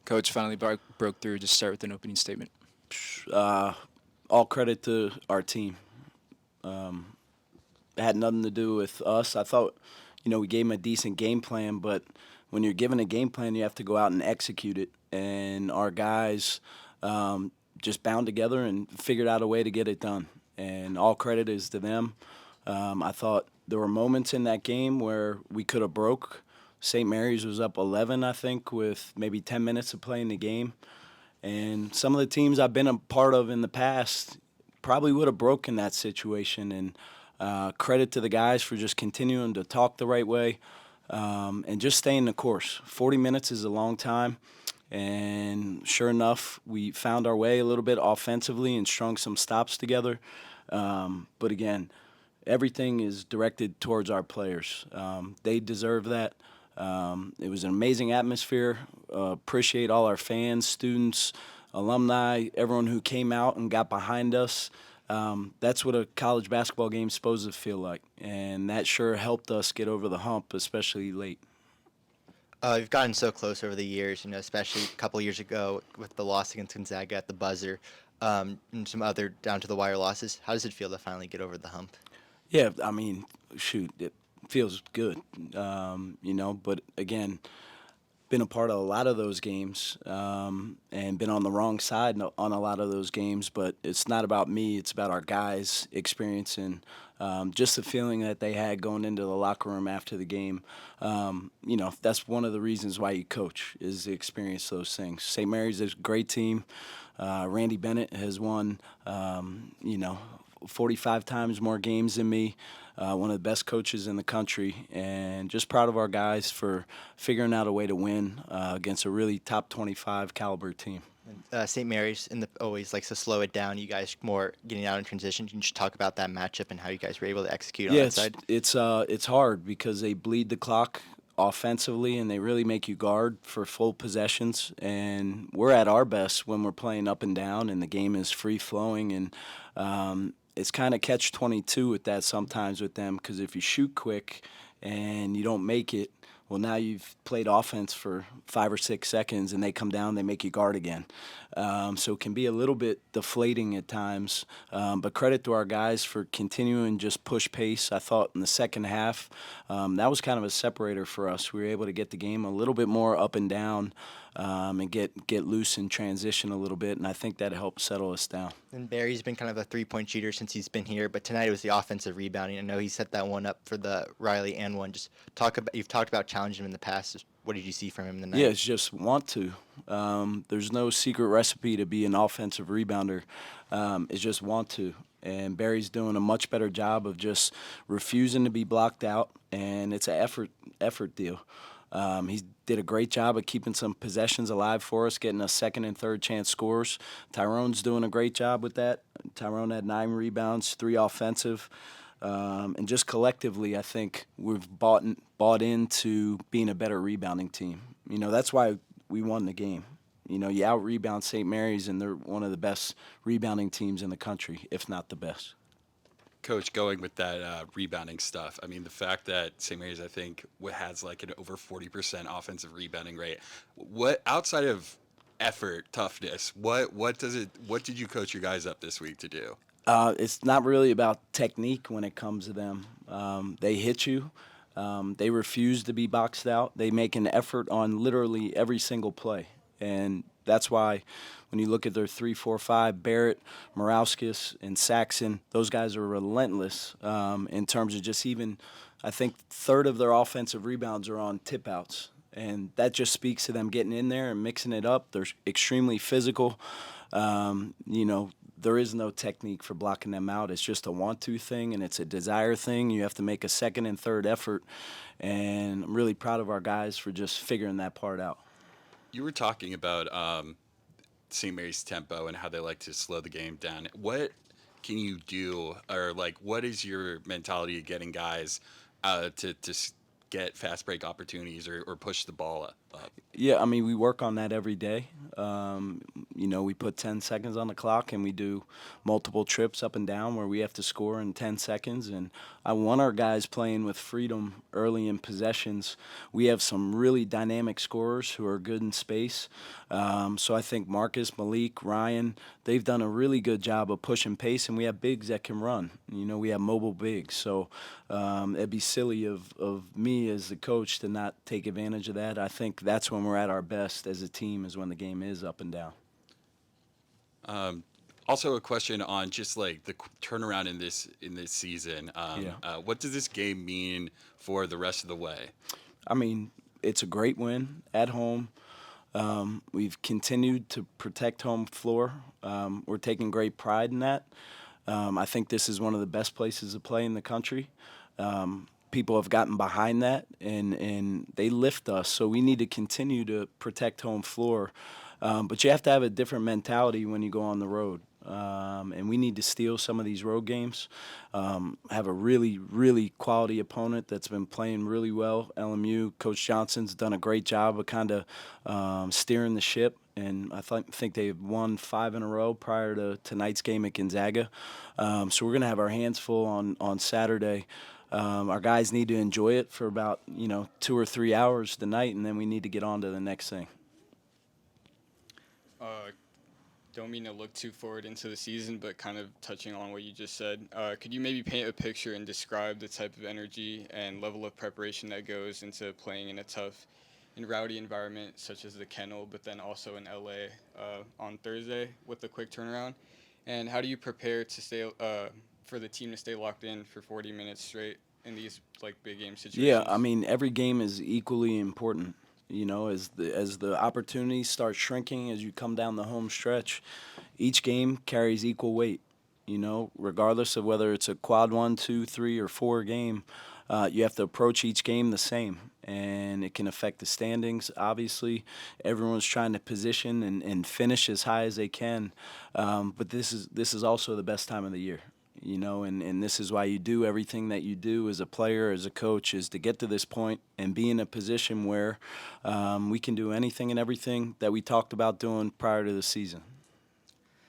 Coach finally broke through. Just start with an opening statement. Uh, all credit to our team. It had nothing to do with us. I thought, we gave them a decent game plan, but when you're given a game plan, you have to go out and execute it. And our guys just bound together and figured out a way to get it done. And all credit is to them. I thought there were moments in that game where we could have broke. St. Mary's was up 11, I think, with maybe 10 minutes to play in the game. And some of the teams I've been a part of in the past probably would have broken that situation. And credit to the guys for just continuing to talk the right way and just staying the course. 40 minutes is a long time. And sure enough, we found our way a little bit offensively and strung some stops together. But again, everything is directed towards our players. They deserve that. It was an amazing atmosphere. Appreciate all our fans, students, alumni, everyone who came out and got behind us. That's what a college basketball game is supposed to feel like, and that sure helped us get over the hump, especially late. You've gotten so close over the years, especially a couple years ago with the loss against Gonzaga at the buzzer, and some other down-to-the-wire losses. How does it feel to finally get over the hump? Yeah, shoot, it feels good, but again, been a part of a lot of those games and been on the wrong side on a lot of those games, but it's not about me. It's about our guys experiencing just the feeling that they had going into the locker room after the game. That's one of the reasons why you coach is to experience those things. St. Mary's is a great team. Randy Bennett has won, 45 times more games than me. One of the best coaches in the country, and just proud of our guys for figuring out a way to win against a really top 25 caliber team. St. Mary's always likes to slow it down. You guys more getting out in transition. Can you just talk about that matchup and how you guys were able to execute on that side? It's hard because they bleed the clock offensively and they really make you guard for full possessions. And we're at our best when we're playing up and down and the game is free flowing. And it's kind of catch-22 with that sometimes with them because if you shoot quick and you don't make it, well, now you've played offense for 5 or 6 seconds and they come down, they make you guard again. So it can be a little bit deflating at times. But credit to our guys for continuing just push pace. I thought in the second half, that was kind of a separator for us. We were able to get the game a little bit more up and down and get loose in transition a little bit, and I think that helped settle us down. And Barry's been kind of a three-point shooter since he's been here, but tonight it was the offensive rebounding. I know he set that one up for the Riley and one. You've talked about challenging him in the past. Just what did you see from him in the night? Yeah, it's just want to. There's no secret recipe to be an offensive rebounder. It's just want to. And Barry's doing a much better job of just refusing to be blocked out, and it's an effort deal. He did a great job of keeping some possessions alive for us, getting us second and third chance scores. Tyrone's doing a great job with that. Tyrone had 9 rebounds, 3 offensive. And just collectively, I think we've bought into being a better rebounding team. That's why we won the game. You out-rebound St. Mary's, and they're one of the best rebounding teams in the country, if not the best. Coach, going with that rebounding stuff, the fact that St. Mary's, I think, has like an over 40% offensive rebounding rate. What outside of effort, toughness, what did you coach your guys up this week to do? It's not really about technique when it comes to them. They hit you. They refuse to be boxed out. They make an effort on literally every single play. And that's why when you look at their 3, 4, 5, Barrett, Morauskas, and Saxon, those guys are relentless in terms of just even, I think, third of their offensive rebounds are on tip-outs. And that just speaks to them getting in there and mixing it up. They're extremely physical. There is no technique for blocking them out. It's just a want-to thing, and it's a desire thing. You have to make a second and third effort. And I'm really proud of our guys for just figuring that part out. You were talking about St. Mary's tempo and how they like to slow the game down. What can you do, or what is your mentality of getting guys to get fast break opportunities or push the ball up? Yeah, we work on that every day. we put 10 seconds on the clock and we do multiple trips up and down where we have to score in 10 seconds. And I want our guys playing with freedom early in possessions. We have some really dynamic scorers who are good in space. So I think Marcus, Malik, Ryan, they've done a really good job of pushing pace, and we have bigs that can run. We have mobile bigs. So it'd be silly of me as the coach to not take advantage of that. I think that's when we're at our best as a team, is when the game is up and down. Also, a question on just like the turnaround in this season. What does this game mean for the rest of the way? I mean, it's a great win at home. We've continued to protect home floor. We're taking great pride in that. I think this is one of the best places to play in the country. People have gotten behind that, and they lift us. So we need to continue to protect home floor. But you have to have a different mentality when you go on the road. And we need to steal some of these road games. Have a really, really quality opponent that's been playing really well. LMU, Coach Johnson's done a great job of kind of steering the ship. And I think they've won 5 in a row prior to tonight's game at Gonzaga. So we're going to have our hands full on Saturday. Our guys need to enjoy it for about 2 or 3 hours tonight, and then we need to get on to the next thing. Don't mean to look too forward into the season, but kind of touching on what you just said, could you maybe paint a picture and describe the type of energy and level of preparation that goes into playing in a tough and rowdy environment such as the Kennel, but then also in LA on Thursday with the quick turnaround? And how do you prepare to stay for the team to stay locked in for 40 minutes straight in these big game situations? Yeah, I mean, every game is equally important. As the opportunities start shrinking as you come down the home stretch, each game carries equal weight. Regardless of whether it's a quad 1, 2, 3, or 4 game, you have to approach each game the same, and it can affect the standings. Obviously, everyone's trying to position and finish as high as they can, but this is also the best time of the year. And this is why you do everything that you do as a player, as a coach, is to get to this point and be in a position where we can do anything and everything that we talked about doing prior to the season.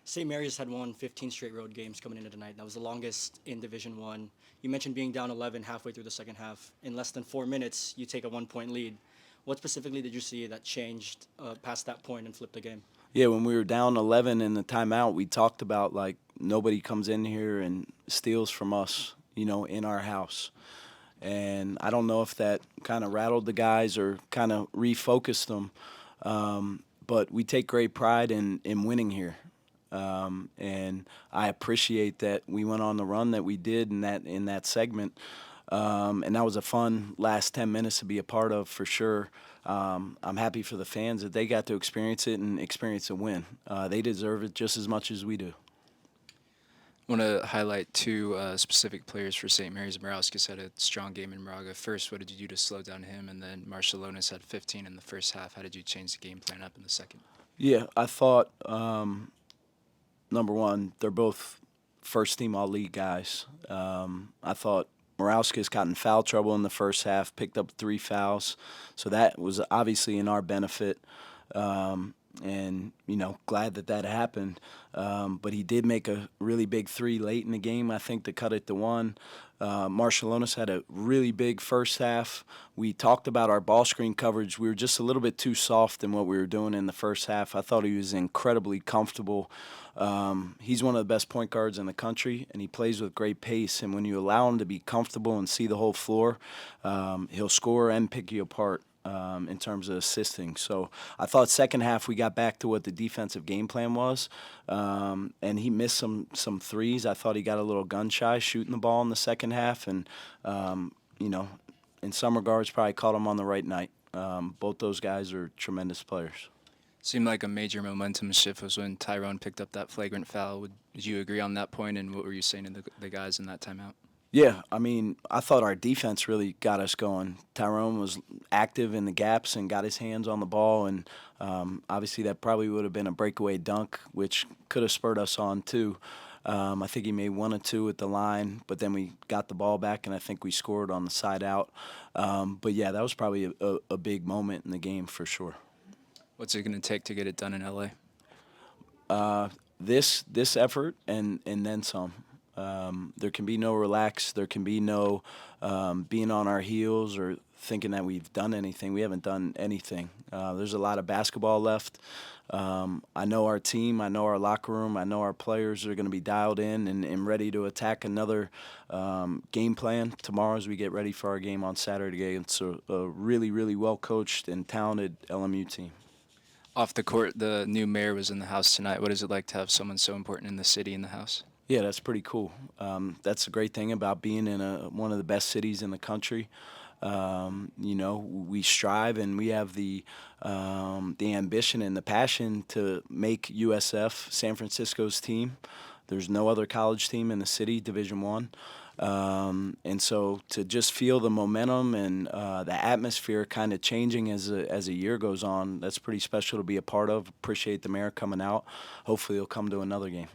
St. Mary's had won 15 straight road games coming into tonight. That was the longest in Division I. You mentioned being down 11 halfway through the second half. In less than 4 minutes, you take a 1-point lead. What specifically did you see that changed past that point and flipped the game? Yeah, when we were down 11 in the timeout, we talked about nobody comes in here and steals from us, in our house. And I don't know if that kind of rattled the guys or kind of refocused them, but we take great pride in winning here. And I appreciate that we went on the run that we did in that segment. And that was a fun last 10 minutes to be a part of, for sure. I'm happy for the fans that they got to experience it and experience a win. They deserve it just as much as we do. I want to highlight 2 specific players for St. Mary's. Morauskas had a strong game in Moraga. First, what did you do to slow down him? And then Marshallonis had 15 in the first half. How did you change the game plan up in the second? Yeah, I thought, number one, they're both first-team all-league guys. I thought Morauskas got in foul trouble in the first half, picked up 3 fouls. So that was obviously in our benefit. And, glad that happened. But he did make a really big 3 late in the game, I think, to cut it to 1. Marshallonis had a really big first half. We talked about our ball screen coverage. We were just a little bit too soft in what we were doing in the first half. I thought he was incredibly comfortable. He's one of the best point guards in the country, and he plays with great pace. And when you allow him to be comfortable and see the whole floor, he'll score and pick you apart. In terms of assisting. So I thought second half we got back to what the defensive game plan was, and he missed some threes. I thought he got a little gun shy shooting the ball in the second half, and in some regards probably caught him on the right night. Both those guys are tremendous players. Seemed like a major momentum shift was when Tyrone picked up that flagrant foul. Would you agree on that point, and what were you saying to the guys in that timeout? Yeah, I mean, I thought our defense really got us going. Tyrone was active in the gaps and got his hands on the ball, and obviously that probably would have been a breakaway dunk, which could have spurred us on too. I think he made 1 or 2 at the line, but then we got the ball back, and I think we scored on the side out. But, yeah, that was probably a big moment in the game for sure. What's it going to take to get it done in L.A.? This effort and then some. There can be no relax. There can be no being on our heels or thinking that we've done anything. We haven't done anything. There's a lot of basketball left. I know our team. I know our locker room. I know our players are going to be dialed in and ready to attack another game plan tomorrow as we get ready for our game on Saturday against a really, really well-coached and talented LMU team. Off the court, the new mayor was in the house tonight. What is it like to have someone so important in the city in the house? Yeah, that's pretty cool. That's the great thing about being in one of the best cities in the country. We strive and we have the ambition and the passion to make USF San Francisco's team. There's no other college team in the city, Division I. And so to just feel the momentum and the atmosphere kind of changing as a year goes on, that's pretty special to be a part of. Appreciate the mayor coming out. Hopefully he'll come to another game.